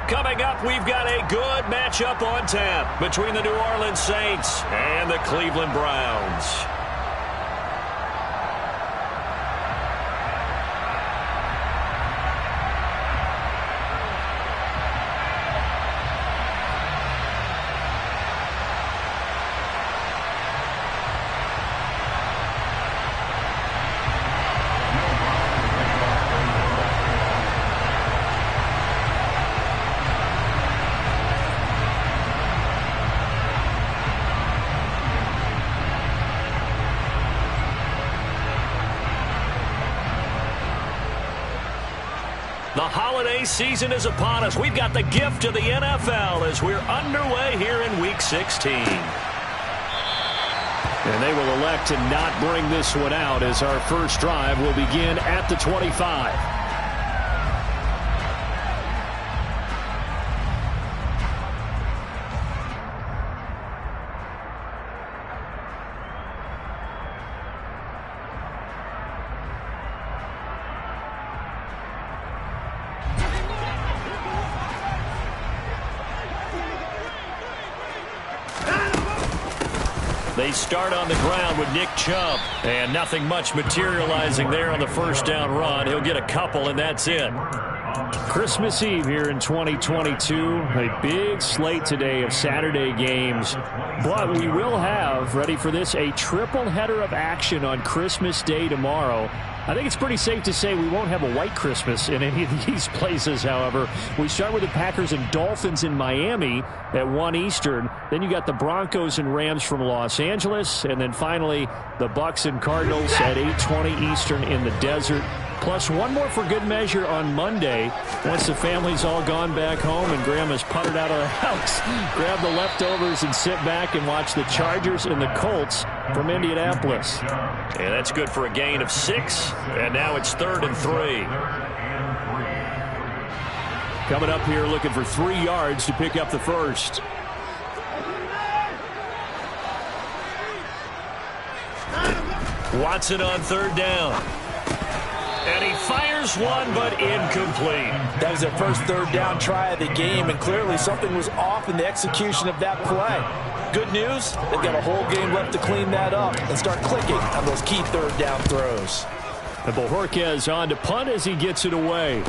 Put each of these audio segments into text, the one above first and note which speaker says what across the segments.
Speaker 1: Coming up, we've got a good matchup on tap between the New Orleans Saints and the Cleveland Browns. The holiday season is upon us. We've got the gift of the NFL as we're underway here in Week 16. And they will elect to not bring this one out as our first drive will begin at the 25. They start on the ground with Nick Chubb, and nothing much materializing there on the first down run. He'll get a couple, and that's it. Christmas Eve here in 2022. A big slate today of Saturday games. But we will have, ready for this, a triple header of action on Christmas Day tomorrow. I think it's pretty safe to say we won't have a white Christmas in any of these places, however. We start with the Packers and Dolphins in Miami at 1 Eastern. Then you got the Broncos and Rams from Los Angeles. And then finally, the Bucs and Cardinals at 8:20 Eastern in the desert. Plus one more for good measure on Monday. Once the family's all gone back home and Grandma's puttered out of the house, grab the leftovers and sit back and watch the Chargers and the Colts from Indianapolis. And that's good for a gain of 6. And now it's 3rd and 3. Coming up here looking for 3 yards to pick up the first. Watson on 3rd down. And he fires one, but incomplete.
Speaker 2: That was their first 3rd down try of the game, and clearly something was off in the execution of that play. Good news, they've got a whole game left to clean that up and start clicking on those key 3rd down throws.
Speaker 1: And Bojorquez on to punt as he gets it away.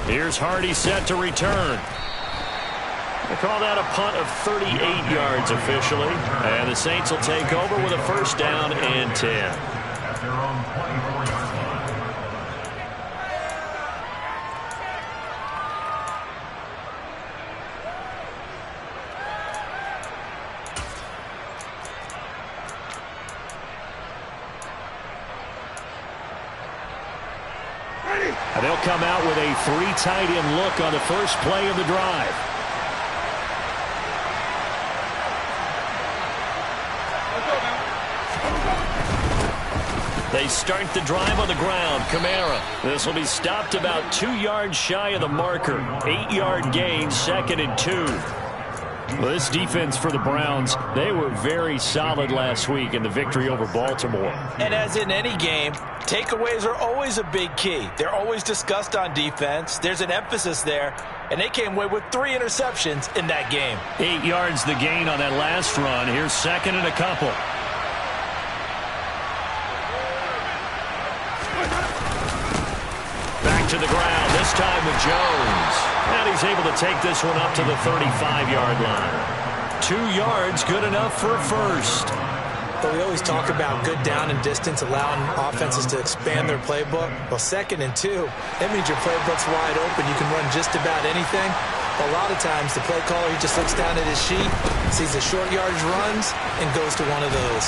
Speaker 1: Here's Hardy set to return. They call that a punt of 38 yards officially. And the Saints will take over with a 1st down and 10. And they'll come out with a 3 tight end look on the first play of the drive. They start the drive on the ground. Kamara. This will be stopped about 2 yards shy of the marker. 8-yard gain, 2nd and 2. Well, this defense for the Browns, they were very solid last week in the victory over Baltimore.
Speaker 2: And as in any game, takeaways are always a big key. They're always discussed on defense. There's an emphasis there, and they came away with 3 interceptions in that game.
Speaker 1: 8 yards the gain on that last run. Here's 2nd and a couple. Back to the ground, this time with Jones. And he's able to take this one up to the 35-yard line. 2 yards, good enough for a first.
Speaker 3: But we always talk about good down and distance, allowing offenses to expand their playbook. Well, 2nd and 2, that means your playbook's wide open. You can run just about anything. A lot of times, the play caller, he just looks down at his sheet, sees the short yardage runs, and goes to one of those.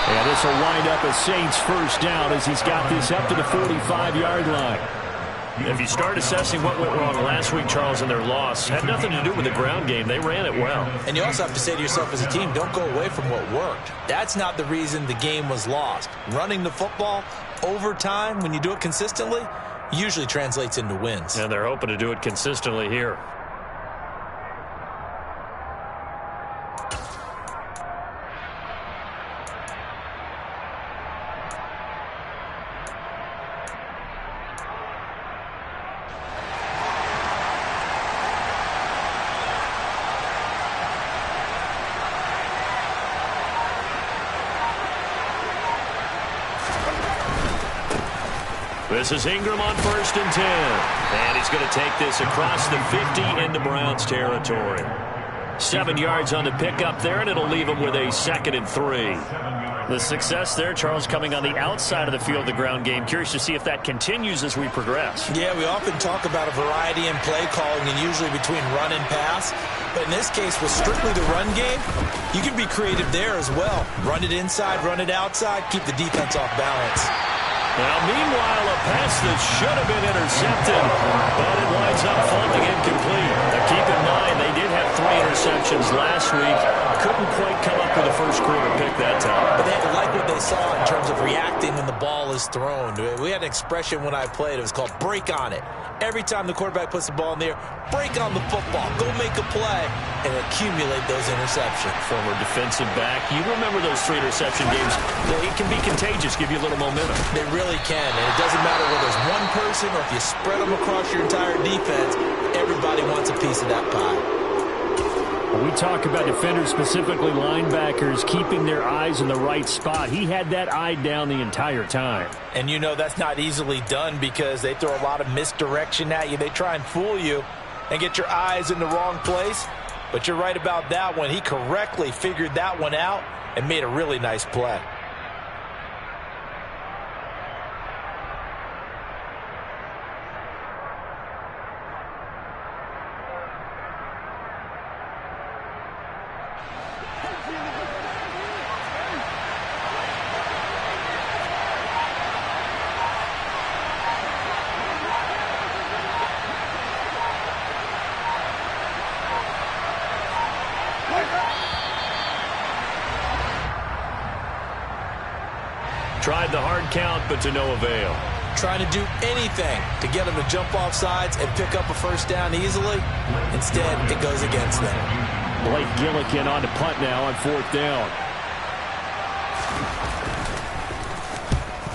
Speaker 1: Yeah, this will wind up a Saints 1st down as he's got this up to the 45-yard line. If you start assessing what went wrong last week, Charles, in their loss, had nothing to do with the ground game. They ran it well.
Speaker 3: And you also have to say to yourself as a team, don't go away from what worked. That's not the reason the game was lost. Running the football over time, when you do it consistently, usually translates into wins.
Speaker 1: And they're hoping to do it consistently here. This is Ingram on 1st and 10. And he's going to take this across the 50 into Browns territory. 7 yards on the pickup there, and it'll leave him with a 2nd and 3.
Speaker 4: The success there, Charles, coming on the outside of the field, the ground game. Curious to see if that continues as we progress.
Speaker 3: Yeah, we often talk about a variety in play calling and usually between run and pass. But in this case, with strictly the run game, you can be creative there as well. Run it inside, run it outside, keep the defense off balance.
Speaker 1: Now, meanwhile, a pass that should have been intercepted, but it winds up falling incomplete. Now, keep in mind, they did have 3 interceptions last week. Couldn't quite come up with a first-quarter pick that time.
Speaker 3: But they had to like what they saw in terms of reacting when the ball is thrown. We had an expression when I played. It was called break on it. Every time the quarterback puts the ball in the air, break on the football. Go make a play and accumulate those interceptions.
Speaker 1: Former defensive back. You remember those 3 interception games. It can be contagious, give you a little momentum.
Speaker 3: They really can, and it doesn't matter whether it's one person or if you spread them across your entire defense, everybody wants a piece of that pie.
Speaker 4: We talk about defenders, specifically linebackers, keeping their eyes in the right spot. He had that eye down the entire time.
Speaker 2: And you know that's not easily done because they throw a lot of misdirection at you. They try and fool you and get your eyes in the wrong place. But you're right about that one. He correctly figured that one out and made a really nice play.
Speaker 1: Tried the hard count, but to no avail.
Speaker 3: Trying to do anything to get them to jump off sides and pick up a first down easily. Instead, it goes against them.
Speaker 4: Blake Gillikin on to punt now on 4th down.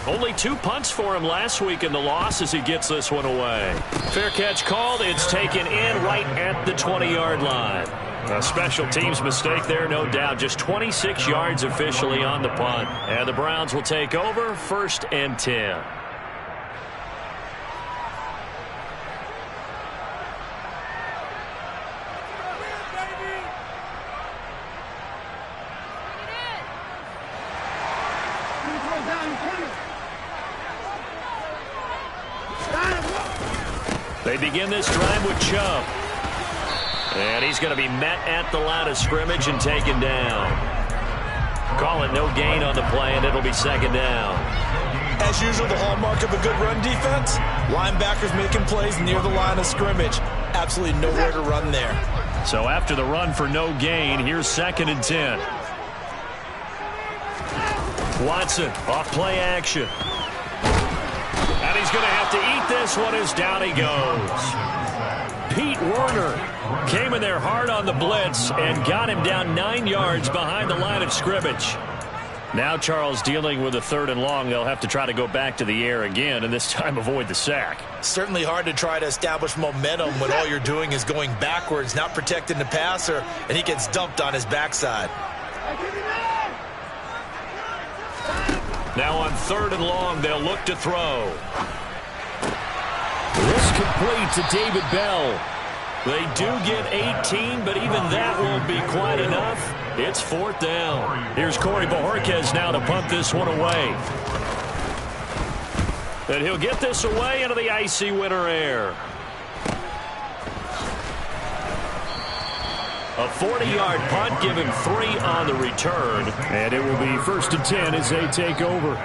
Speaker 1: Only 2 punts for him last week in the loss as he gets this one away. Fair catch called. It's taken in right at the 20-yard line. A special teams mistake there, no doubt. Just 26 yards officially on the punt. And the Browns will take over 1st and 10. They begin this drive with Chubb. And he's going to be met at the line of scrimmage and taken down. Call it no gain on the play, and it'll be 2nd down.
Speaker 3: As usual, the hallmark of a good run defense, linebackers making plays near the line of scrimmage. Absolutely nowhere to run there.
Speaker 1: So after the run for no gain, here's 2nd and 10. Watson off play action. And he's going to have to eat this one as down he goes. Pete Werner came in there hard on the blitz and got him down 9 yards behind the line of scrimmage. Now Charles dealing with a 3rd and long. They'll have to try to go back to the air again and this time avoid the sack.
Speaker 3: Certainly hard to try to establish momentum when all you're doing is going backwards, not protecting the passer, and he gets dumped on his backside.
Speaker 1: Now on 3rd and long, they'll look to throw. This complete to David Bell. They do get 18, but even that won't be quite enough. It's 4th down. Here's Corey Bojorquez now to punt this one away. And he'll get this away into the icy winter air. A 40-yard punt, give him 3 on the return.
Speaker 4: And it will be 1st and 10 as they take over.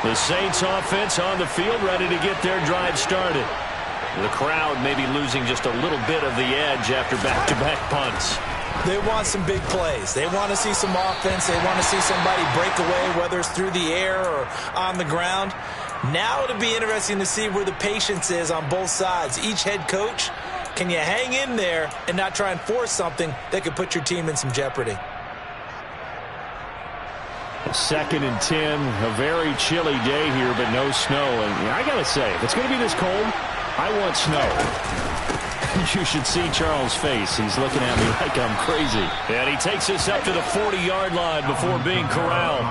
Speaker 1: The Saints offense on the field, ready to get their drive started. The crowd maybe losing just a little bit of the edge after back-to-back punts.
Speaker 3: They want some big plays. They want to see some offense. They want to see somebody break away, whether it's through the air or on the ground. Now it'll be interesting to see where the patience is on both sides. Each head coach, can you hang in there and not try and force something that could put your team in some jeopardy?
Speaker 4: 2nd and 10, a very chilly day here, but no snow. And I got to say, if it's going to be this cold, I want snow. You should see Charles' face. He's looking at me like I'm crazy.
Speaker 1: And he takes us up to the 40-yard line before being corralled.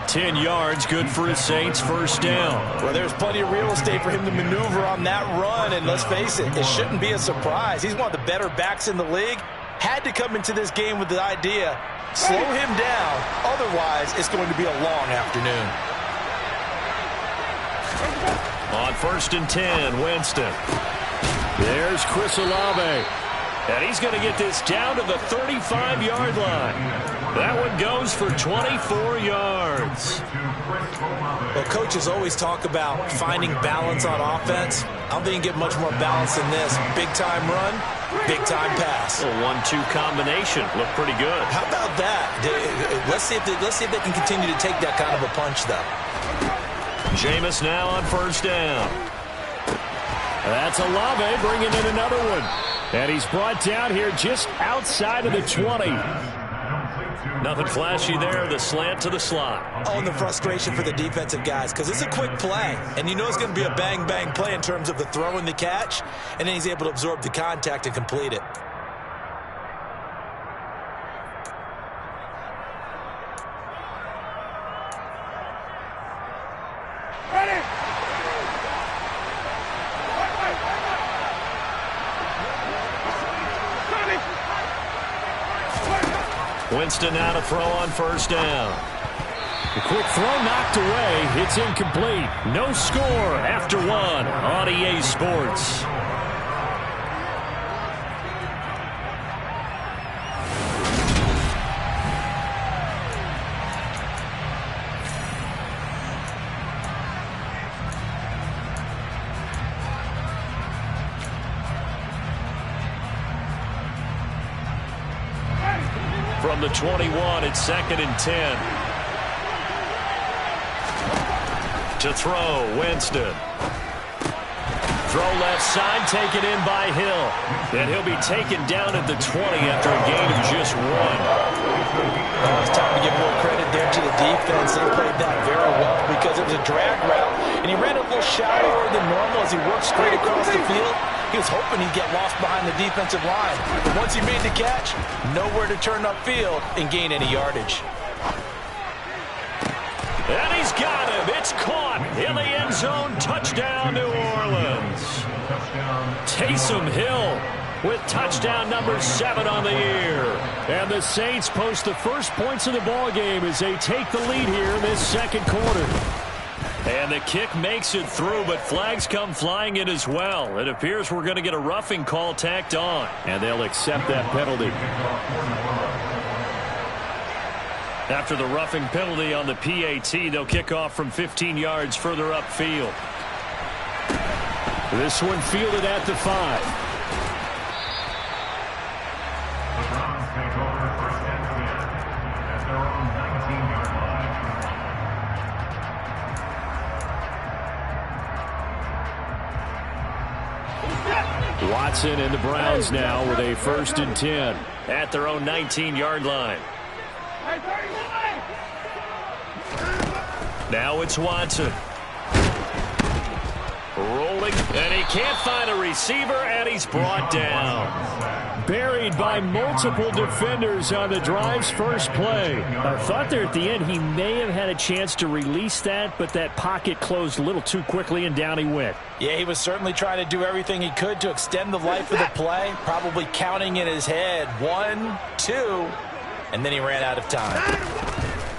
Speaker 1: 10 yards, good for his Saints, first down.
Speaker 2: Well, there's plenty of real estate for him to maneuver on that run, and let's face it, it shouldn't be a surprise. He's one of the better backs in the league. Had to come into this game with the idea, slow him down, otherwise it's going to be a long afternoon.
Speaker 1: On 1st and 10, Winston. There's Chris Olave. And he's going to get this down to the 35-yard line. That one goes for 24 yards.
Speaker 3: Well, coaches always talk about finding balance on offense. I don't think you get much more balance than this. Big-time run, big-time pass.
Speaker 1: A 1-2 combination. Looked pretty good.
Speaker 3: How about that? Let's see if they can continue to take that kind of a punch, though.
Speaker 1: Jameis now on 1st down. That's Olave bringing in another one. And he's brought down here just outside of the 20. Nothing flashy there. The slant to the slot.
Speaker 3: Oh, and the frustration for the defensive guys, because it's a quick play. And you know it's going to be a bang-bang play in terms of the throw and the catch. And then he's able to absorb the contact and complete it.
Speaker 1: Winston now to throw on 1st down.
Speaker 4: The quick throw knocked away. It's incomplete. No score after 1 on EA Sports.
Speaker 1: From the 21, it's 2nd and 10. To throw, Winston. Throw left side, taken in by Hill. And he'll be taken down at the 20 after a gain of just 1.
Speaker 2: Oh, it's time to give more credit there to the defense. They played that very well because it was a drag route, and he ran a little shallower than normal as he worked straight across the field. He was hoping he'd get lost behind the defensive line. But once he made the catch, nowhere to turn upfield and gain any yardage.
Speaker 1: And he's got him. It's caught in the end zone. Touchdown, New Orleans. Taysom Hill with touchdown number 7 on the year.
Speaker 4: And the Saints post the first points of the ball game as they take the lead here in this second quarter.
Speaker 1: And the kick makes it through, but flags come flying in as well. It appears we're going to get a roughing call tacked on.
Speaker 4: And they'll accept that penalty.
Speaker 1: After the roughing penalty on the PAT, they'll kick off from 15 yards further upfield.
Speaker 4: This one fielded at the 5. Watson and the Browns now with a 1st and 10
Speaker 1: at their own 19-yard line. Now it's Watson. Rolling, and he can't find a receiver, and he's brought down.
Speaker 4: Buried by multiple defenders on the drive's first play. I thought there at the end he may have had a chance to release that, but that pocket closed a little too quickly, and down he went.
Speaker 2: Yeah, he was certainly trying to do everything he could to extend the life of the play, probably counting in his head 1, 2, and then he ran out of time.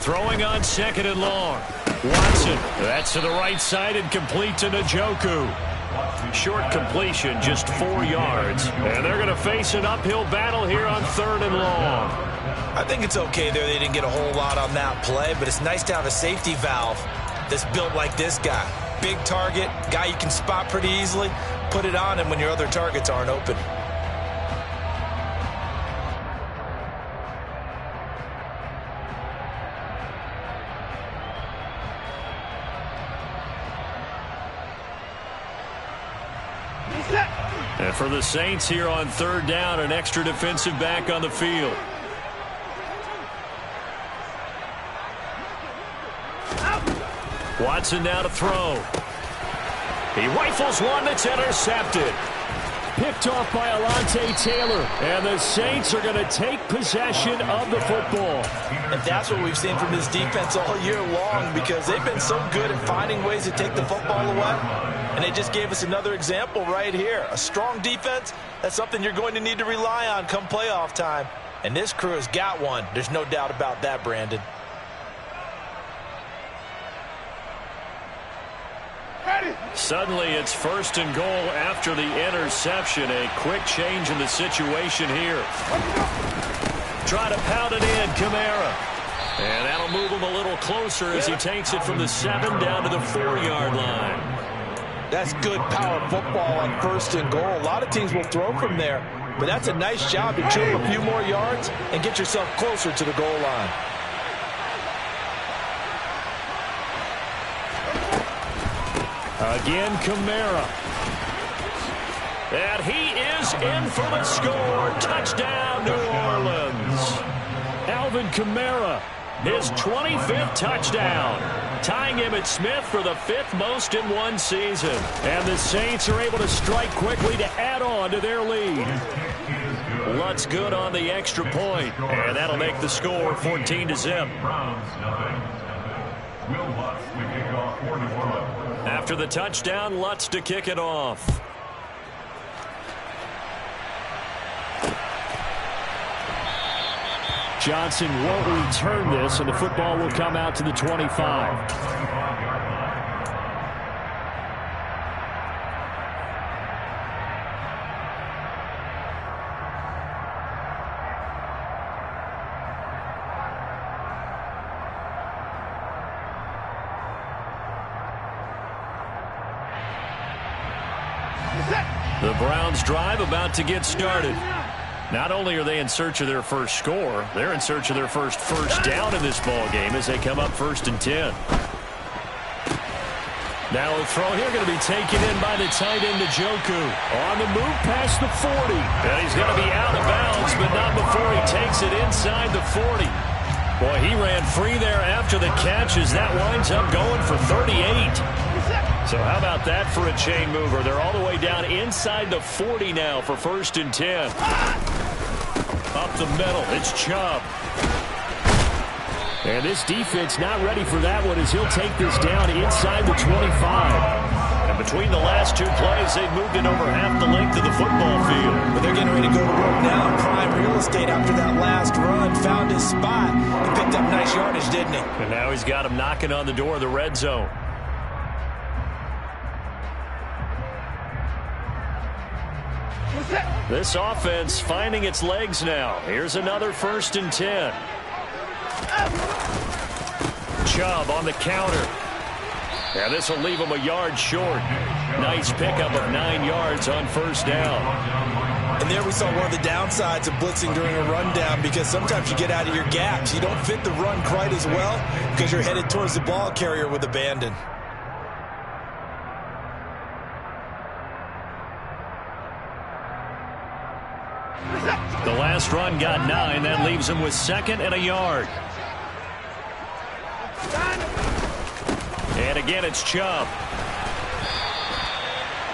Speaker 1: Throwing on 2nd and long. Watson, that's to the right side and complete to Njoku. Short completion, just 4 yards. And they're going to face an uphill battle here on 3rd and long.
Speaker 3: I think it's okay there. They didn't get a whole lot on that play, but it's nice to have a safety valve that's built like this guy. Big target, guy you can spot pretty easily. Put it on him when your other targets aren't open.
Speaker 1: And for the Saints here on 3rd down, an extra defensive back on the field. Watson now to throw. He rifles one that's intercepted.
Speaker 4: picked off by Alontae Taylor. And the Saints are going to take possession of the football.
Speaker 2: And that's what we've seen from this defense all year long, because they've been so good at finding ways to take the football away. And they just gave us another example right here. A strong defense, that's something you're going to need to rely on come playoff time. And this crew has got one. There's no doubt about that, Brandon.
Speaker 1: Suddenly it's 1st and goal after the interception. A quick change in the situation here. Try to pound it in, Kamara. And that'll move him a little closer as he takes it from the 7 down to the 4-yard line.
Speaker 2: That's good power football on 1st and goal. A lot of teams will throw from there, but that's a nice job to chip a few more yards and get yourself closer to the goal line.
Speaker 4: Again, Kamara.
Speaker 1: And he is in for the score. Touchdown, New Orleans.
Speaker 4: Alvin Kamara, his 25th touchdown, tying Emmitt Smith for the 5th most in one season. And the Saints are able to strike quickly to add on to their lead.
Speaker 1: Lutz good on the extra point, and that'll make the score 14-0. After the touchdown, Lutz to kick it off.
Speaker 4: Johnson won't return this, and the football will come out to the 25.
Speaker 1: The Browns drive about to get started. Not only are they in search of their first score, they're in search of their first down in this ball game as they come up 1st and 10.
Speaker 4: Now a throw here going to be taken in by the tight end Njoku. On the move past the 40.
Speaker 1: And he's going to be out of bounds, but not before he takes it inside the 40. Boy, he ran free there after the catch as that winds up going for 38. So how about that for a chain mover? They're all the way down inside the 40 now for 1st and 10. Up the middle, it's Chubb.
Speaker 4: And this defense not ready for that one as he'll take this down inside the 25.
Speaker 1: And between the last two plays, they've moved it over half the length of the football field.
Speaker 2: But they're getting ready to go to work now. Prime real estate after that last run. Found his spot. He picked up nice yardage, didn't he?
Speaker 1: And now he's got him knocking on the door of the red zone. This offense finding its legs now. Here's another 1st and 10. Chubb on the counter. And this will leave him a yard short. Nice pickup of 9 yards on 1st down.
Speaker 2: And there we saw one of the downsides of blitzing during a rundown, because sometimes you get out of your gaps. You don't fit the run quite as well because you're headed towards the ball carrier with abandon.
Speaker 1: The last run got 9. That leaves him with 2nd and a yard. And again, it's Chubb.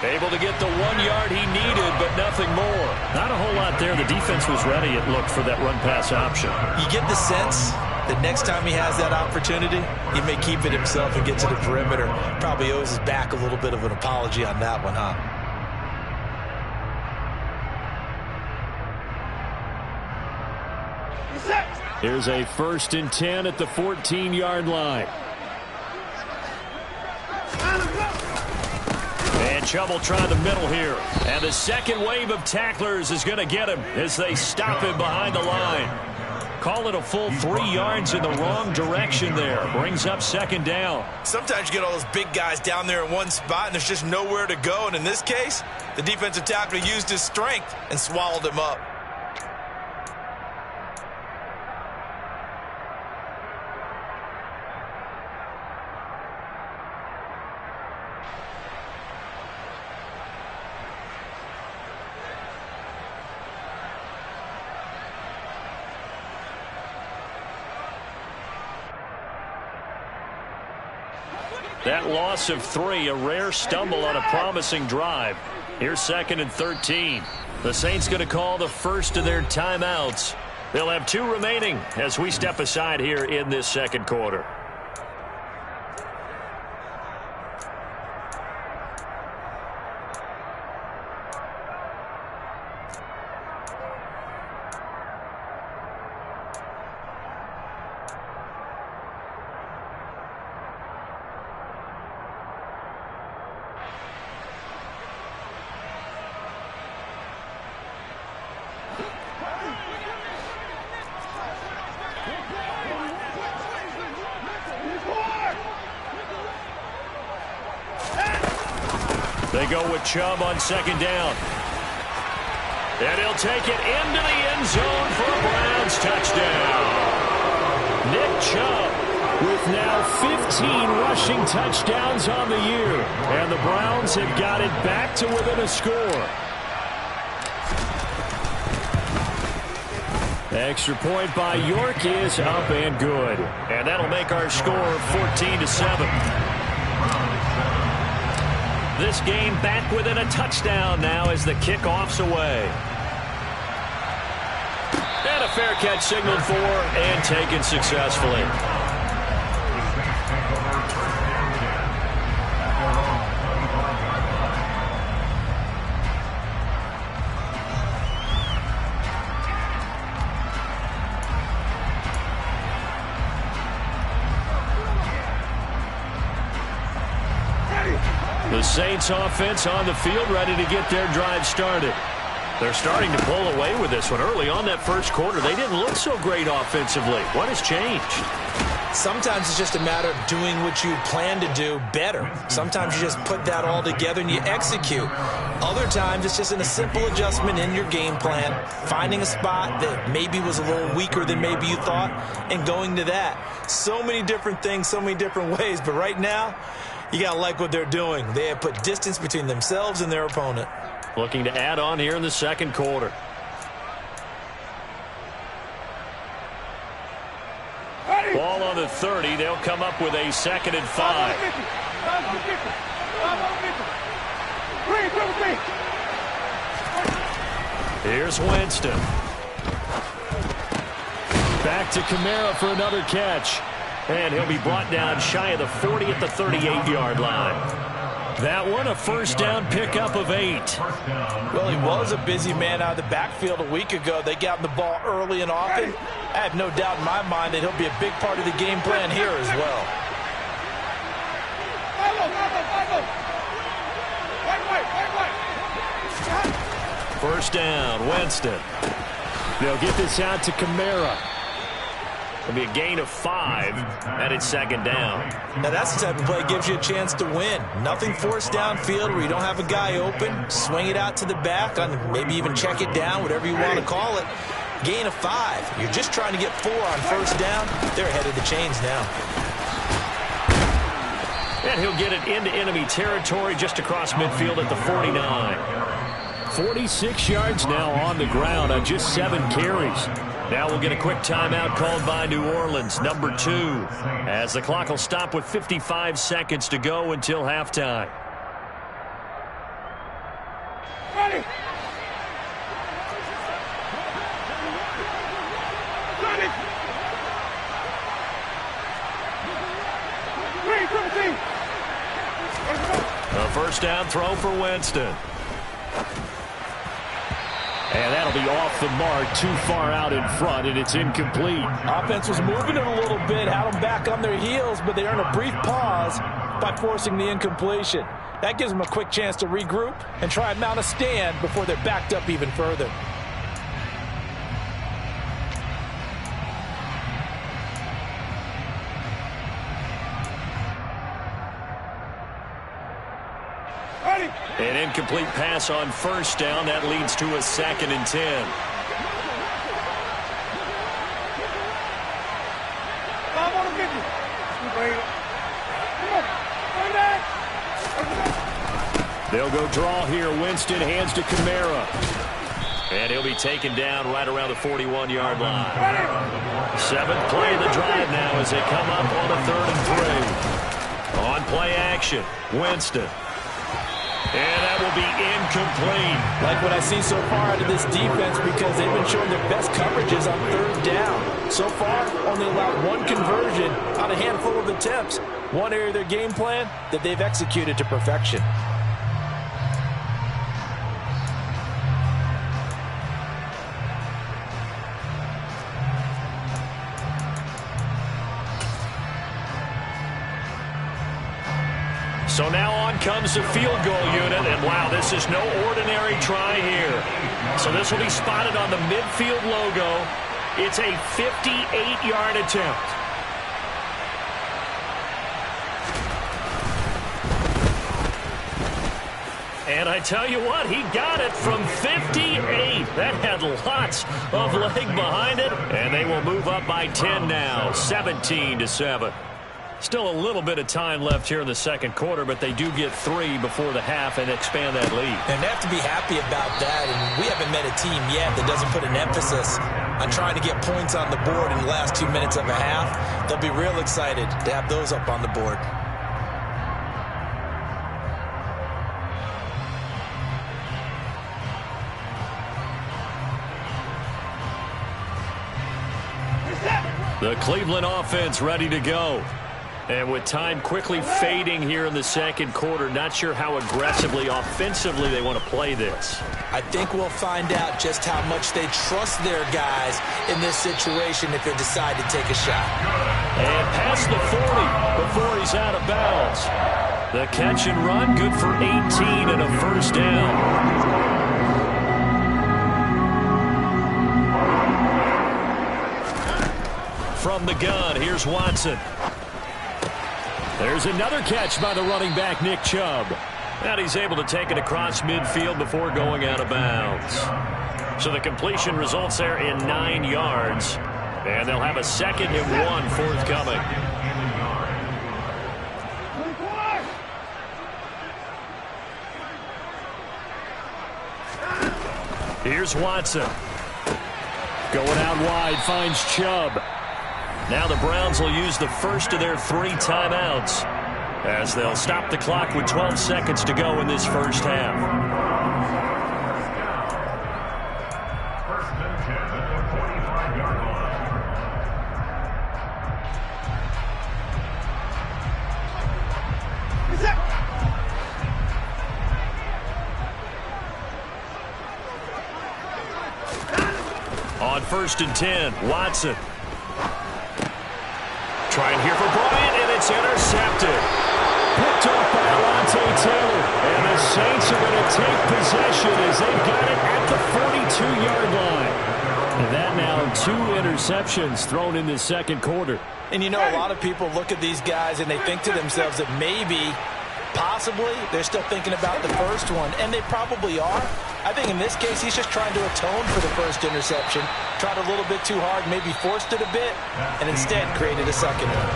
Speaker 1: Able to get the 1 yard he needed, but nothing more. Not a whole lot there. The defense was ready, it looked, for that run-pass option.
Speaker 2: You get the sense that next time he has that opportunity, he may keep it himself and get to the perimeter. Probably owes his back a little bit of an apology on that one, huh?
Speaker 4: Here's a 1st and 10 at the 14-yard line.
Speaker 1: And Chubb will try the middle here. And the second wave of tacklers is going to get him as they stop him behind the line. Call it a full 3 yards in the wrong direction there. Brings up 2nd down.
Speaker 2: Sometimes you get all those big guys down there in one spot and there's just nowhere to go. And in this case, the defensive tackle used his strength and swallowed him up.
Speaker 1: That loss of 3, a rare stumble on a promising drive. Here's 2nd and 13. The Saints going to call the first of their timeouts. They'll have 2 remaining as we step aside here in this second quarter. They go with Chubb on 2nd down. And he'll take it into the end zone for a Browns touchdown. Nick Chubb with now 15 rushing touchdowns on the year. And the Browns have got it back to within a score. Extra point by York is up and good. And that'll make our score 14-7. This game back within a touchdown now as the kickoff's away. And a fair catch signaled for and taken successfully. The Saints offense on the field ready to get their drive started. They're starting to pull away with this one. Early on that first quarter, they didn't look so great offensively. What has changed?
Speaker 3: Sometimes it's just a matter of doing what you plan to do better. Sometimes you just put that all together and you execute. Other times it's just in a simple adjustment in your game plan, finding a spot that maybe was a little weaker than maybe you thought, and going to that. So many different things, so many different ways, but right now, you got to like what they're doing. They have put distance between themselves and their opponent.
Speaker 1: Looking to add on here in the second quarter. Ball on the 30. They'll come up with a 2nd and 5. Here's Winston. Back to Kamara for another catch. And he'll be brought down shy of the 40 at the 38-yard line. That one a first down pickup of 8.
Speaker 2: Well, he was a busy man out of the backfield a week ago. They got him the ball early and often. I have no doubt in my mind that he'll be a big part of the game plan here as well.
Speaker 1: First down, Winston. They'll get this out to Kamara. It'll be a gain of 5, and it's 2nd down.
Speaker 2: Now that's the type of play that gives you a chance to win. Nothing forced downfield where you don't have a guy open. Swing it out to the back, maybe even check it down, whatever you want to call it. Gain of 5. You're just trying to get 4 on first down. They're ahead of the chains now.
Speaker 1: And he'll get it into enemy territory just across midfield at the 49. 46 yards now on the ground on just 7 carries. Now we'll get a quick timeout called by New Orleans, number 2, as the clock will stop with 55 seconds to go until halftime.
Speaker 5: Ready.
Speaker 1: A first down throw for Winston. And that'll be off the mark, too far out in front, and it's incomplete.
Speaker 2: Offense was moving it a little bit, had them back on their heels, but they earned a brief pause by forcing the incompletion. That gives them a quick chance to regroup and try and mount a stand before they're backed up even further.
Speaker 1: An incomplete pass on first down. That leads to a 2nd and 10. They'll go draw here. Winston hands to Kamara. And he'll be taken down right around the 41-yard line. 7th play of the drive now as they come up on a 3rd and 3. On play action, Winston.
Speaker 4: And that will be incomplete.
Speaker 2: Like what I've seen so far out of this defense, because they've been showing their best coverages on third down. So far, only allowed one conversion on a handful of attempts. One area of their game plan that they've executed to perfection.
Speaker 4: So now on comes the field goal unit, and wow, this is no ordinary try here. So this will be spotted on the midfield logo. It's a 58-yard attempt. And I tell you what, he got it from 58. That had lots of leg behind it, and they will move up by 10 now, 17-7. Still a little bit of time left here in the second quarter, but they do get 3 before the half and expand that lead.
Speaker 3: And they have to be happy about that, and we haven't met a team yet that doesn't put an emphasis on trying to get points on the board in the last 2 minutes of a half. They'll be real excited to have those up on the board.
Speaker 4: The Cleveland offense ready to go. And with time quickly fading here in the second quarter, not sure how aggressively, offensively they want to play this.
Speaker 3: I think we'll find out just how much they trust their guys in this situation if they decide to take a shot.
Speaker 4: And past the 40 before he's out of bounds. The catch and run, good for 18 and a first down. From the gun, here's Watson. There's another catch by the running back, Nick Chubb. And he's able to take it across midfield before going out of bounds. So the completion results there in 9 yards. And they'll have a 2nd and 1 forthcoming. Here's Watson. Going out wide, finds Chubb. Now the Browns will use the first of their 3 timeouts as they'll stop the clock with 12 seconds to go in this first half. On 1st and 10, Watson. Trying here for Bryant, and it's intercepted. Picked off by Alontae Taylor. And the Saints are going to take possession as they've got it at the 42-yard line. And that now 2 interceptions thrown in this second quarter.
Speaker 2: And you know, a lot of people look at these guys and they think to themselves that maybe, possibly, they're still thinking about the first one. And they probably are. I think in this case, he's just trying to atone for the first interception. Tried a little bit too hard, maybe forced it a bit, and instead created a second one.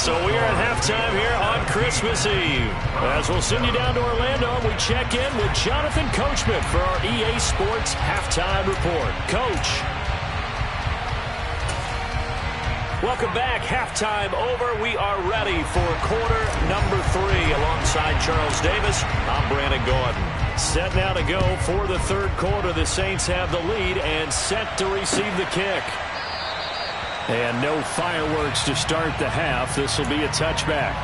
Speaker 4: So we are at halftime here on Christmas Eve. As we'll send you down to Orlando, we check in with Jonathan Coachman for our EA Sports Halftime Report. Coach. Welcome back. Halftime over. We are ready for quarter number 3. Alongside Charles Davis, I'm Brandon Gordon. Set now to go for the third quarter. The Saints have the lead and set to receive the kick. And no fireworks to start the half. This will be a touchback.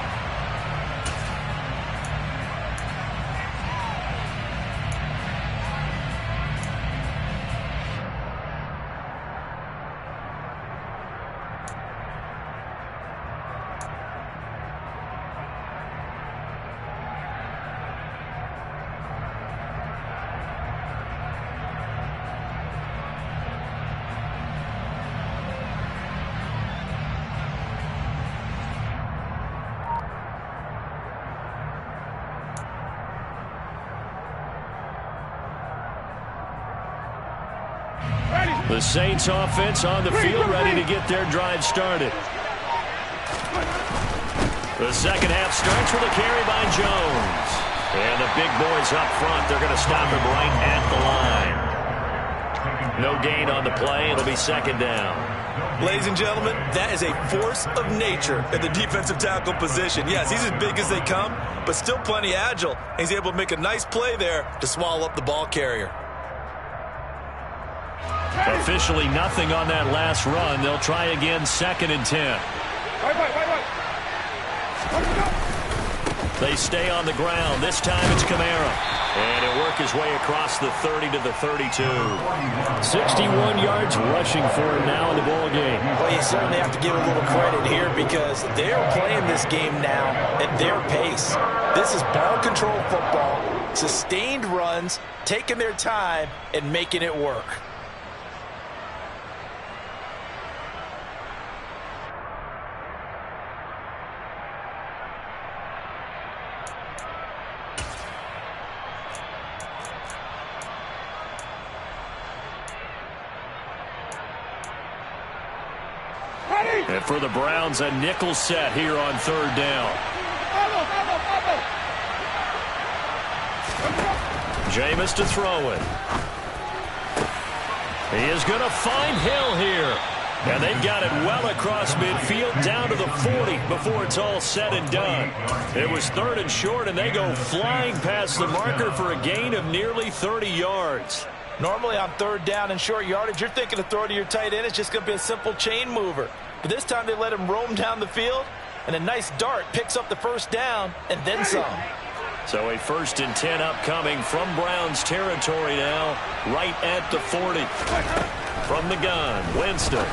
Speaker 4: The Saints offense on the field ready to get their drive started. The second half starts with a carry by Jones. And the big boys up front, they're going to stop him right at the line. No gain on the play. It'll be second down.
Speaker 2: Ladies and gentlemen, that is a force of nature at the defensive tackle position. Yes, he's as big as they come, but still plenty agile. He's able to make a nice play there to swallow up the ball carrier.
Speaker 1: Officially nothing on that last run. They'll try again, 2nd and 10. They stay on the ground. This time it's Kamara. And he'll work his way across the 30 to the 32.
Speaker 4: 61 yards rushing for him now in the ball game.
Speaker 2: Well, you certainly have to give a little credit here because they're playing this game now at their pace. This is ball control football, sustained runs, taking their time, and making it work.
Speaker 1: And for the Browns, a nickel set here on 3rd down. Jameis to throw it. He is going to find Hill here. And they've got it well across midfield down to the 40 before it's all said and done. It was 3rd and short, and they go flying past the marker for a gain of nearly 30 yards.
Speaker 2: Normally on 3rd down and short yardage, you're thinking of throw to your tight end. It's just going to be a simple chain mover. But this time they let him roam down the field, and a nice dart picks up the 1st down and then some.
Speaker 1: So a 1st and 10 upcoming from Browns territory now, right at the 40. From the gun, Winston.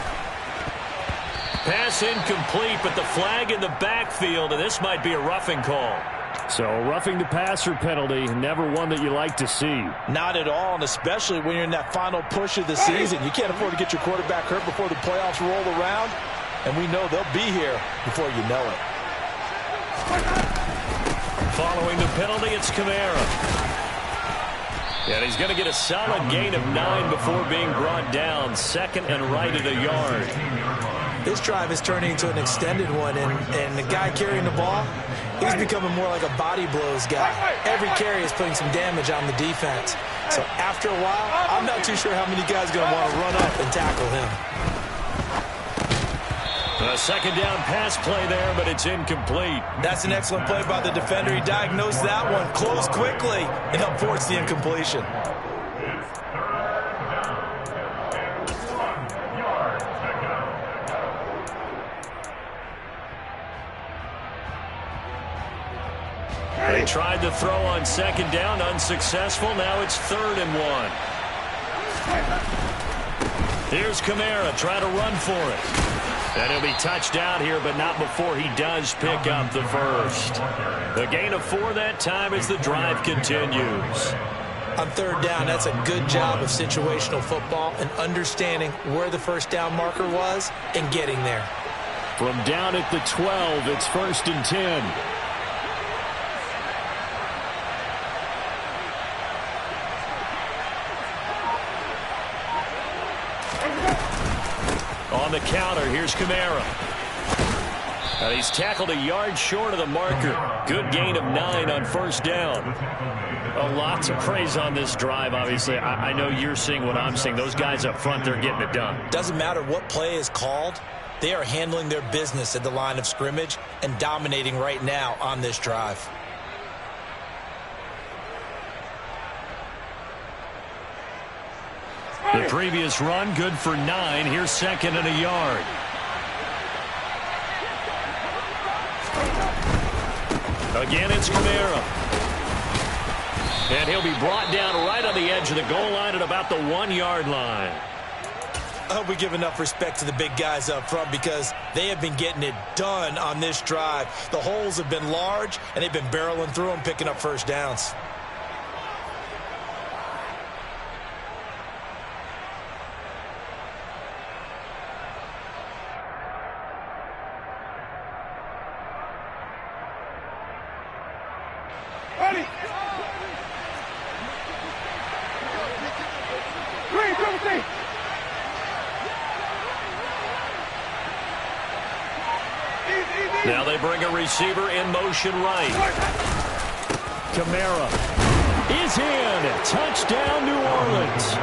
Speaker 1: Pass incomplete, but the flag in the backfield, and this might be a roughing call.
Speaker 4: So roughing the passer penalty, never one that you like to see.
Speaker 2: Not at all, and especially when you're in that final push of the season. You can't afford to get your quarterback hurt before the playoffs roll around, and we know they'll be here before you know it.
Speaker 1: Following the penalty, it's Kamara. And he's going to get a solid gain of 9 before being brought down. 2nd and right at a yard.
Speaker 3: This drive is turning into an extended one, and the guy carrying the ball, he's becoming more like a body blows guy. Every carry is putting some damage on the defense. So after a while, I'm not too sure how many guys are going to want to run up and tackle him.
Speaker 1: A 2nd down pass play there, but it's incomplete.
Speaker 2: That's an excellent play by the defender. He diagnosed that one, closed quickly, and helped force the incompletion.
Speaker 1: They tried to throw on 2nd down, unsuccessful. Now it's 3rd and 1. Here's Kamara, try to run for it. And he'll be touched out here, but not before he does pick up the 1st. The gain of 4 that time as the drive continues.
Speaker 3: On 3rd down, that's a good job of situational football and understanding where the 1st down marker was and getting there.
Speaker 4: From down at the 12, it's 1st and 10.
Speaker 1: On the counter, here's Kamara. And he's tackled a yard short of the marker. Good gain of 9 on 1st down. A lot to praise on this drive, obviously. I know you're seeing what I'm seeing. Those guys up front, they're getting it done.
Speaker 3: Doesn't matter what play is called. They are handling their business at the line of scrimmage and dominating right now on this drive.
Speaker 1: The previous run, good for 9. Here's 2nd and a yard. Again, it's Kamara. And he'll be brought down right on the edge of the goal line at about the 1-yard line.
Speaker 3: I hope we give enough respect to the big guys up front because they have been getting it done on this drive. The holes have been large, and they've been barreling through them, picking up 1st downs.
Speaker 1: Now they bring a receiver in motion right.
Speaker 4: Kamara. is in. Touchdown, New Orleans.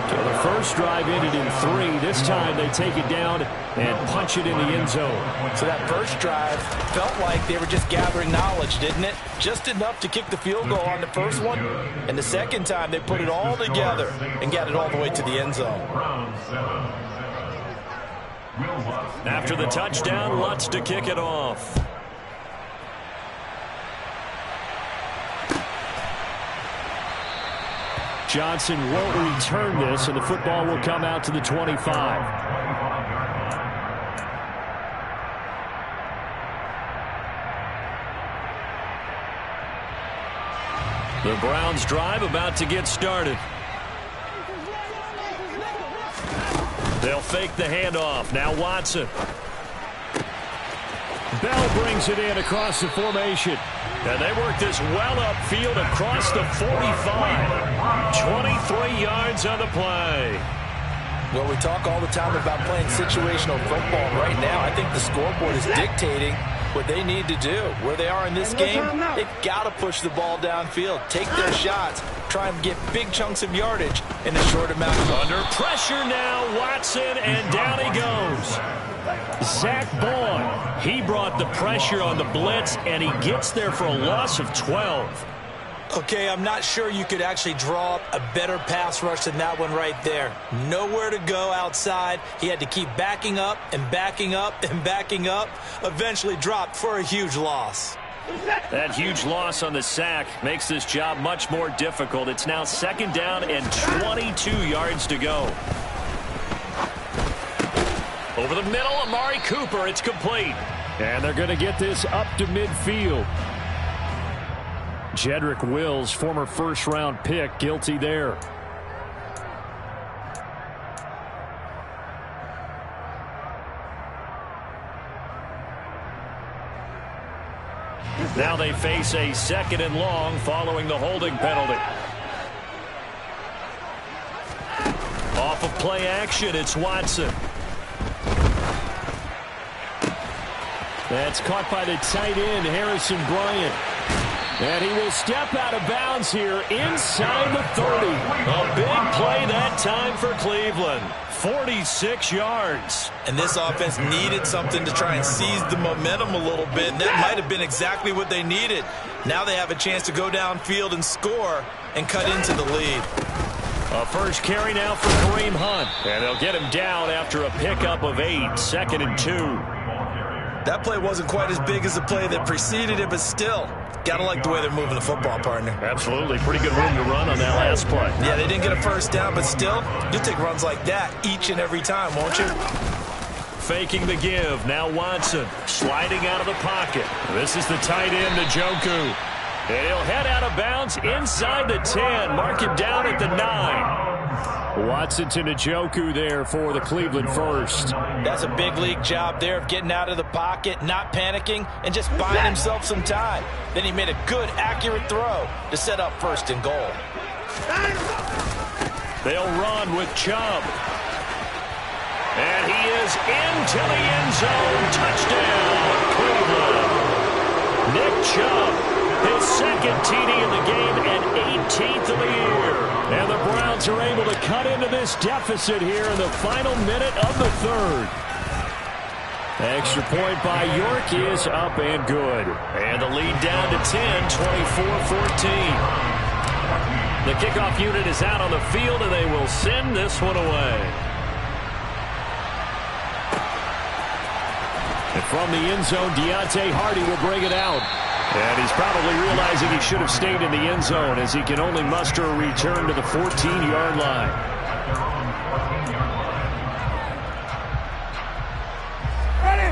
Speaker 4: So the first drive ended in 3. This time they take it down and punch it in the end zone.
Speaker 2: So that first drive felt like they were just gathering knowledge, didn't it? Just enough to kick the field goal on the first one. And the second time they put it all together and got it all the way to the end zone.
Speaker 4: After the touchdown, Lutz to kick it off. Johnson won't return this, and the football will come out to the 25. The Browns drive about to get started. They'll fake the handoff. Now Watson. Bell brings it in across the formation. And they work this well upfield across the 45. 23 yards on the play.
Speaker 2: Well, we talk all the time about playing situational football. Right now, I think the scoreboard is dictating what they need to do. Where they are in this game, they've got to push the ball downfield, take their shots, try and get big chunks of yardage in a short amount of time.
Speaker 4: Under pressure now, Watson, and down he goes. Zach Boyd, he brought the pressure on the blitz, and he gets there for a loss of 12.
Speaker 3: Okay, I'm not sure you could actually draw up a better pass rush than that one right there. Nowhere to go outside. He had to keep backing up and backing up and backing up. Eventually dropped for a huge loss.
Speaker 4: That huge loss on the sack makes this job much more difficult. It's now second down and 22 yards to go. Over the middle, Amari Cooper. It's complete. And they're going to get this up to midfield. Jedrick Wills, former first-round pick, guilty there. Now they face a second and long following the holding penalty. Off of play action, it's Watson. That's caught by the tight end, Harrison Bryant. And he will step out of bounds here inside the 30. A big play that time for Cleveland. 46 yards.
Speaker 3: And this offense needed something to try and seize the momentum a little bit. And that might have been exactly what they needed. Now they have a chance to go downfield and score and cut into the lead.
Speaker 4: A first carry now for Kareem Hunt. And they'll get him down after a pickup of 8. Second and 2.
Speaker 3: That play wasn't quite as big as the play that preceded it, but still, gotta like the way they're moving the football, partner.
Speaker 4: Absolutely. Pretty good room to run on that last play.
Speaker 3: Yeah, they didn't get a first down, but still, you'll take runs like that each and every time, won't you?
Speaker 4: Faking the give. Now Watson sliding out of the pocket. This is the tight end, Njoku. And he'll head out of bounds inside the 10. Mark him down at the 9. Watson to Njoku there for the Cleveland first.
Speaker 2: That's a big league job there of getting out of the pocket, not panicking, and just buying himself some time. Then he made a good, accurate throw to set up first and goal.
Speaker 4: They'll run with Chubb. And he is into the end zone. Touchdown, Cleveland. Nick Chubb, his second TD in the game and 18th of the year. And the Browns are able to cut into this deficit here in the final minute of the third. Extra point by York is up and good. And the lead down to 10, 24-14. The kickoff unit is out on the field, and they will send this one away. And from the end zone, Deontay Hardy will bring it out. And he's probably realizing he should have stayed in the end zone as he can only muster a return to the 14-yard line.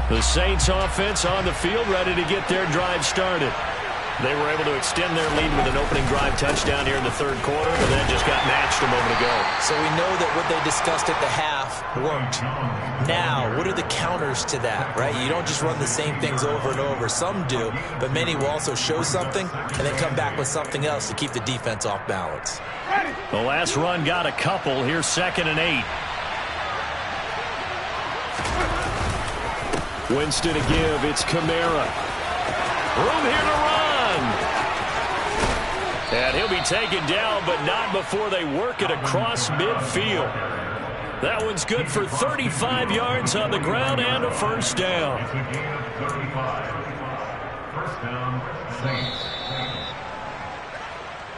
Speaker 4: The Saints offense on the field, ready to get their drive started. They were able to extend their lead with an opening drive touchdown here in the third quarter, and then just got matched a moment ago.
Speaker 3: So we know that what they discussed at the half worked. Now, what are the counters to that, right? You don't just run the same things over and over. Some do, but many will also show something and then come back with something else to keep the defense off balance.
Speaker 4: The last run got a couple. Here's 2nd and 8. Winston to give. It's Kamara. Room here to run.
Speaker 1: And he'll be taken down, but not before they work it across midfield. That one's good for 35 yards on the ground and a first down.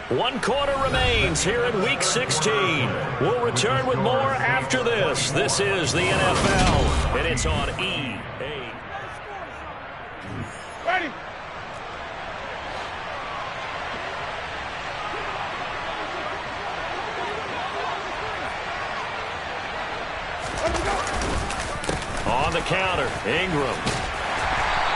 Speaker 1: 1 quarter remains here in Week 16. We'll return with more after this. This is the NFL, and it's on EA.
Speaker 5: Ready.
Speaker 1: On the counter, Ingram.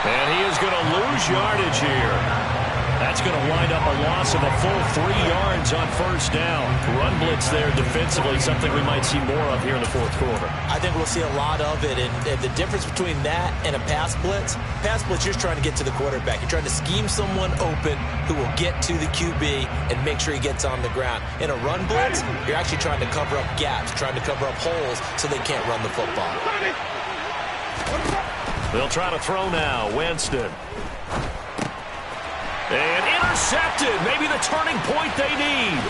Speaker 1: And he is going to lose yardage here. That's going to wind up a loss of a full 3 yards on first down. Run blitz there defensively, something we might see more of here in the fourth quarter.
Speaker 3: I think we'll see a lot of it, and the difference between that and a pass blitz, you're just trying to get to the quarterback. You're trying to scheme someone open who will get to the QB and make sure he gets on the ground. In a run blitz, you're actually trying to cover up gaps, trying to cover up holes so they can't run the football.
Speaker 1: They'll try to throw now. Winston. And intercepted. Maybe the turning point they need.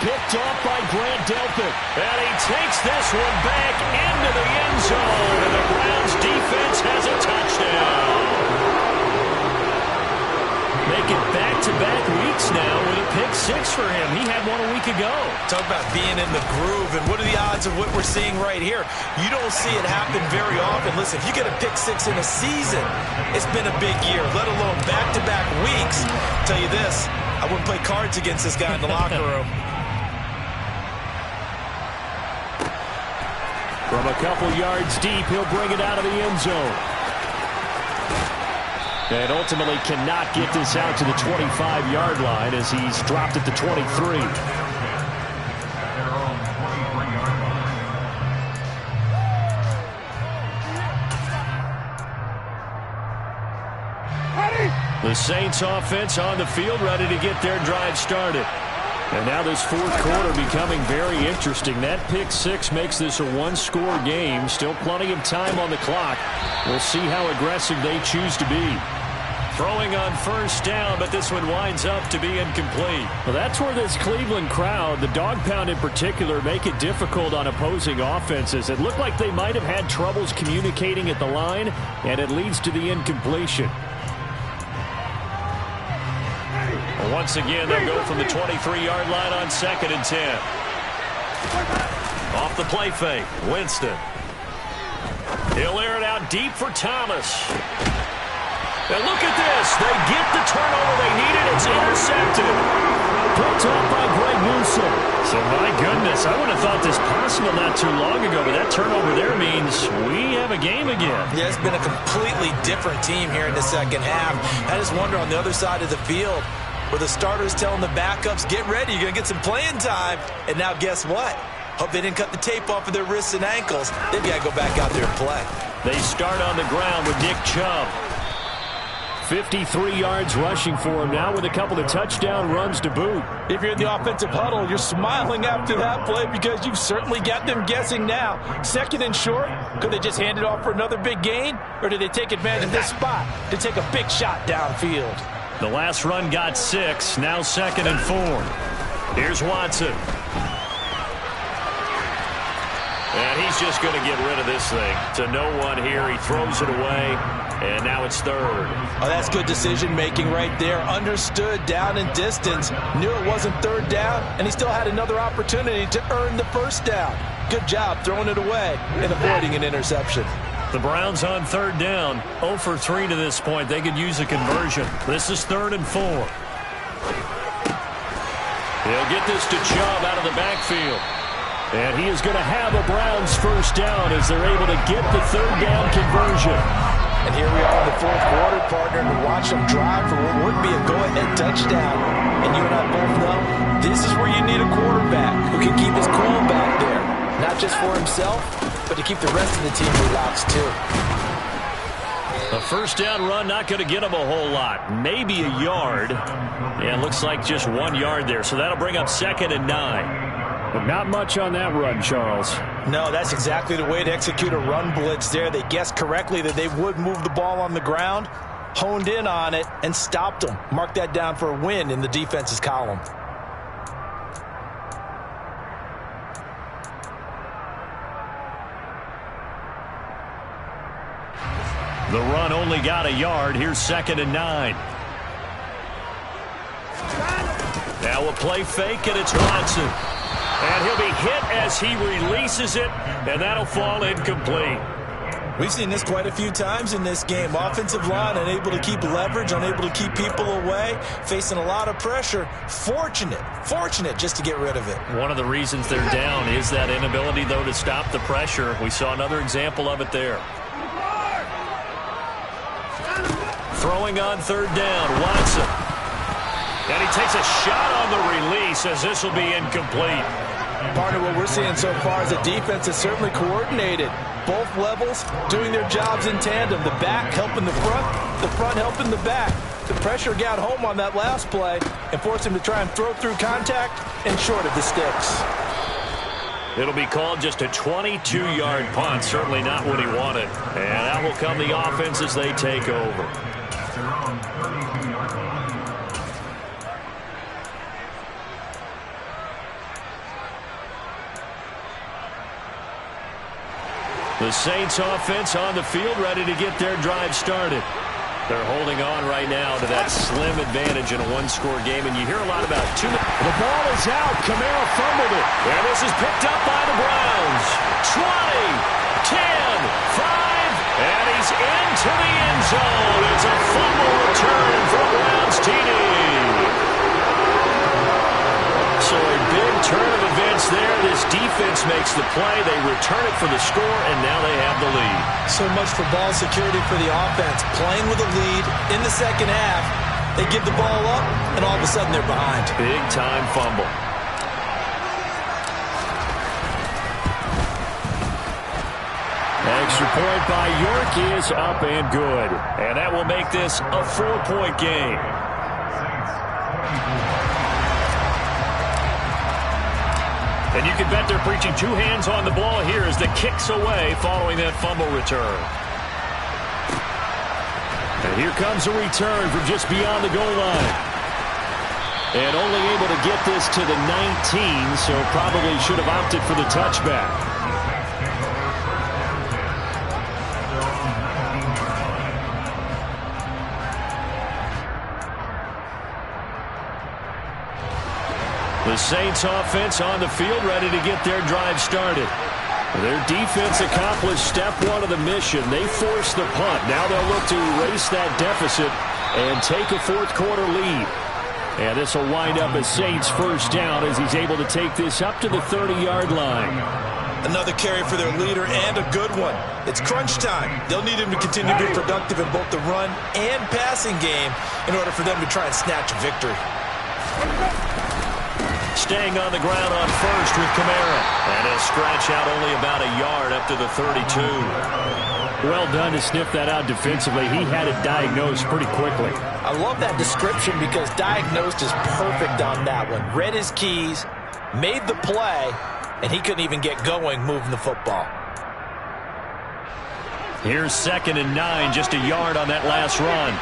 Speaker 1: Picked off by Grant Delpit. And he takes this one back into the end zone. And the Browns defense has a touchdown. Making back-to-back weeks now with a pick six for him. He had one a week ago.
Speaker 3: Talk about being in the groove, and what are the odds of what we're seeing right here? You don't see it happen very often. Listen, if you get a pick six in a season, it's been a big year, let alone back-to-back weeks. I'll tell you this, I wouldn't play cards against this guy in the locker room.
Speaker 1: From a couple yards deep, he'll bring it out of the end zone. And ultimately cannot get this out to the 25-yard line as he's dropped it to 23. The Saints offense on the field, ready to get their drive started. And now this fourth quarter becoming very interesting. That pick six makes this a one-score game. Still plenty of time on the clock. We'll see how aggressive they choose to be. Throwing on first down, but this one winds up to be incomplete. Well, that's where this Cleveland crowd, the dog pound in particular, make it difficult on opposing offenses. It looked like they might have had troubles communicating at the line, and it leads to the incompletion. Well, once again, they'll go from the 23-yard line on 2nd and 10. Off the play fake, Winston. He'll air it out deep for Thomas. And look at this. They get the turnover they needed. It's intercepted. Picked off by Greg Newsome. So, my goodness, I would have thought this possible not too long ago, but that turnover there means we have a game again.
Speaker 3: Yeah, it's been a completely different team here in the second half. I just wonder on the other side of the field where the starters telling the backups, get ready, you're going to get some playing time. And now guess what? Hope they didn't cut the tape off of their wrists and ankles. They've got to go back out there and play.
Speaker 1: They start on the ground with Nick Chubb. 53 yards rushing for him now with a couple of touchdown runs to boot.
Speaker 2: If you're in the offensive huddle, you're smiling after that play because you've certainly got them guessing now. 2nd and short, could they just hand it off for another big gain? Or did they take advantage of this spot to take a big shot downfield?
Speaker 1: The last run got 6, now 2nd and 4. Here's Watson. And he's just going to get rid of this thing. To no one here, he throws it away. And now it's 3rd.
Speaker 2: Oh, that's good decision-making right there. Understood down and distance. Knew it wasn't 3rd down, and he still had another opportunity to earn the first down. Good job throwing it away and avoiding an interception.
Speaker 1: The Browns on 3rd down. 0 for 3 to this point. They could use a conversion. This is 3rd and 4. He'll get this to Chubb out of the backfield. And he is going to have a Browns first down as they're able to get the 3rd down conversion.
Speaker 2: And here we are in the fourth quarter, partner, to watch them drive for what would be a go-ahead touchdown. And you and I both know this is where you need a quarterback who can keep his cool back there. Not just for himself, but to keep the rest of the team relaxed too.
Speaker 1: A first down run not going to get him a whole lot. Maybe a yard. Yeah, looks like just 1 yard there. So that'll bring up 2nd and 9. But not much on that run, Charles.
Speaker 2: No, that's exactly the way to execute a run blitz there. They guessed correctly that they would move the ball on the ground. honed in on it and stopped them. Mark that down for a win in the defense's column.
Speaker 1: The run only got a yard. Here's 2nd and 9. Now a play fake, and it's Watson. And he'll be hit as he releases it, and that'll fall incomplete.
Speaker 3: We've seen this quite a few times in this game. Offensive line unable to keep leverage, unable to keep people away, facing a lot of pressure. Fortunate just to get rid of it.
Speaker 1: One of the reasons they're down is that inability, though, to stop the pressure. We saw another example of it there. Throwing on 3rd down, Watson. And he takes a shot on the release as this will be incomplete.
Speaker 2: Partner, what we're seeing so far is the defense is certainly coordinated. Both levels doing their jobs in tandem. The back helping the front helping the back. The pressure got home on that last play and forced him to try and throw through contact and short of the sticks.
Speaker 1: It'll be called just a 22-yard punt. Certainly not what he wanted. And out will come the offense as they take over. The Saints offense on the field, ready to get their drive started. They're holding on right now to that slim advantage in a one-score game, and you hear a lot about two.
Speaker 4: The ball is out. Kamara fumbled it.
Speaker 1: And this is picked up by the Browns. 20, 10, 5, and he's into the end zone. It's a fumble return for Browns TD. So a big turn of events there. This defense makes the play. They return it for the score, and now they have the lead.
Speaker 3: So much for ball security for the offense. Playing with a lead in the second half. They give the ball up, and all of a sudden they're behind.
Speaker 1: Big-time fumble. Extra point by York is up and good. And that will make this a 4-point game. And you can bet they're preaching two hands on the ball here as the kick's away following that fumble return. And here comes a return from just beyond the goal line. And only able to get this to the 19, so probably should have opted for the touchback. The Saints offense on the field ready to get their drive started. Their defense accomplished step one of the mission. They forced the punt. Now they'll look to erase that deficit and take a fourth-quarter lead. And this will wind up as Saints first down as he's able to take this up to the 30-yard line.
Speaker 3: Another carry for their leader and a good one. It's crunch time. They'll need him to continue to be productive in both the run and passing game in order for them to try and snatch a victory.
Speaker 1: Staying on the ground on first with Kamara. And he'll scratch out only about a yard up to the 32.
Speaker 4: Well done to sniff that out defensively. He had it diagnosed pretty quickly.
Speaker 2: I love that description because diagnosed is perfect on that one. Read his keys, made the play, and he couldn't even get going moving the football.
Speaker 1: Here's 2nd and 9, just a yard on that last run.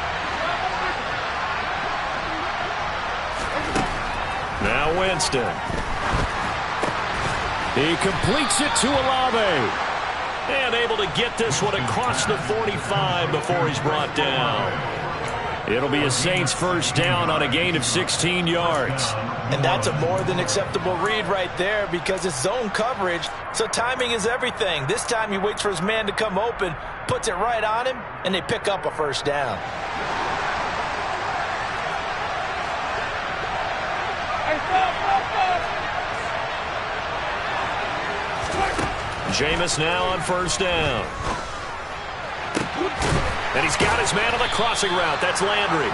Speaker 1: Now Winston. He completes it to Olave. And able to get this one across the 45 before he's brought down. It'll be a Saints first down on a gain of 16 yards.
Speaker 2: And that's a more than acceptable read right there because it's zone coverage, so timing is everything. This time he waits for his man to come open, puts it right on him, and they pick up a first down.
Speaker 1: Jameis now on first down. And he's got his man on the crossing route. That's Landry.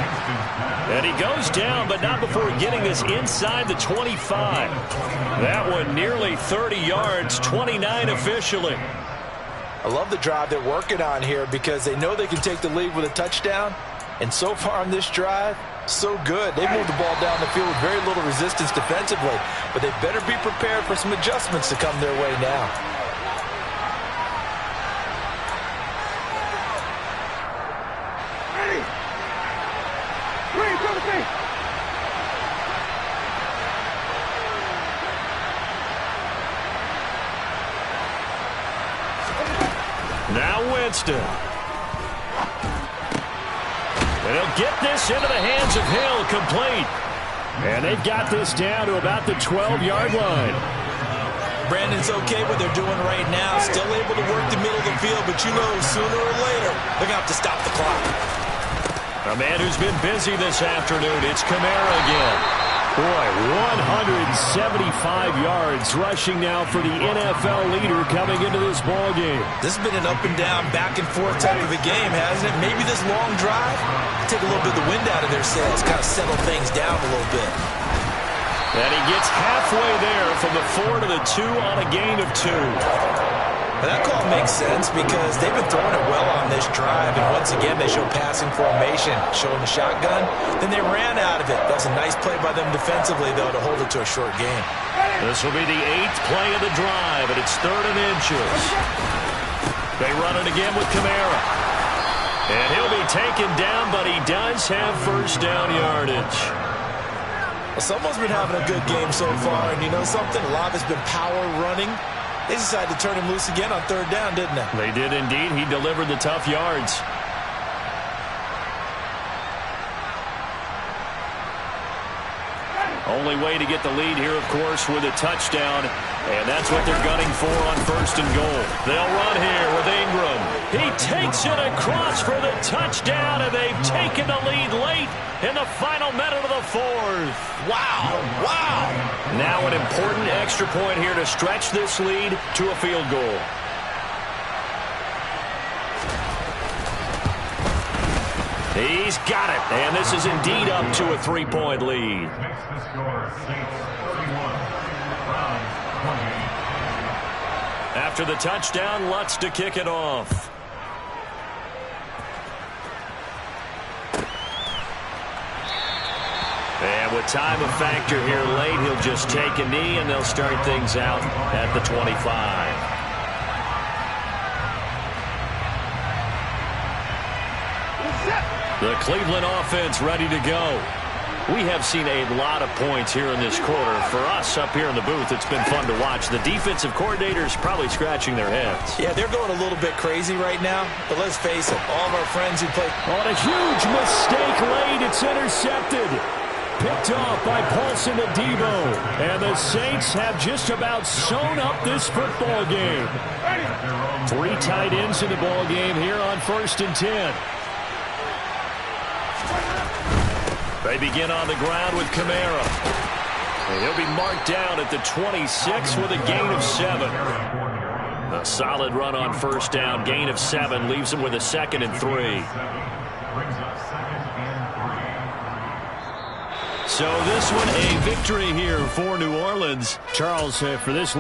Speaker 1: And he goes down, but not before getting this inside the 25. That one nearly 30 yards, 29 officially.
Speaker 2: I love the drive they're working on here because they know they can take the lead with a touchdown. And so far on this drive, so good. They moved the ball down the field with very little resistance defensively. But they better be prepared for some adjustments to come their way now.
Speaker 1: Winston. And he'll get this into the hands of Hill, complete. And they've got this down to about the 12-yard line.
Speaker 3: Brandon, it's okay what they're doing right now. Still able to work the middle of the field, but you know sooner or later they're going to have to stop the clock.
Speaker 1: A man who's been busy this afternoon, it's Kamara again. Boy, 175 yards rushing now for the NFL leader coming into this ball game.
Speaker 3: This has been an up and down, back and forth type of a game, hasn't it? Maybe this long drive take a little bit of the wind out of their sails, kind of settle things down a little bit.
Speaker 1: And he gets halfway there from the 4 to the 2 on a gain of 2.
Speaker 3: Now that call makes sense because they've been throwing it well on this drive, and once again they show passing formation, showing the shotgun. Then they ran out of it. That was a nice play by them defensively, though, to hold it to a short game.
Speaker 1: This will be the 8th play of the drive, and it's 3rd and inches. They run it again with Kamara. And he'll be taken down, but he does have first down yardage.
Speaker 3: Well, someone's been having a good game so far, and you know something? A lot of it's been power running. They decided to turn him loose again on 3rd down, didn't they?
Speaker 1: They did indeed. He delivered the tough yards. Only way to get the lead here, of course, with a touchdown. And that's what they're gunning for on 1st and goal. They'll run here with Ingram. He takes it across for the touchdown, and they've taken the lead late in the final minute of the 4th.
Speaker 3: Wow, wow.
Speaker 1: Now an important extra point here to stretch this lead to a field goal. He's got it, and this is indeed up to a 3-point lead. After the touchdown, Lutz to kick it off. And with time a factor here late, he'll just take a knee, and they'll start things out at the 25. The Cleveland offense ready to go. We have seen a lot of points here in this quarter. For us up here in the booth, it's been fun to watch. The defensive coordinators probably scratching their heads.
Speaker 3: Yeah, they're going a little bit crazy right now, but let's face it, all of our friends who play...
Speaker 4: On a huge mistake late, it's intercepted. Picked off by Paulson Adebo. And the Saints have just about sewn up this football game. 3 tight ends in the ball game here on 1st and 10. They begin on the ground with Kamara. And he'll be marked down at the 26 with a gain of 7. A solid run on 1st down. Gain of 7 leaves him with a 2nd and 3. So this one a victory here for New Orleans. Charles, for this...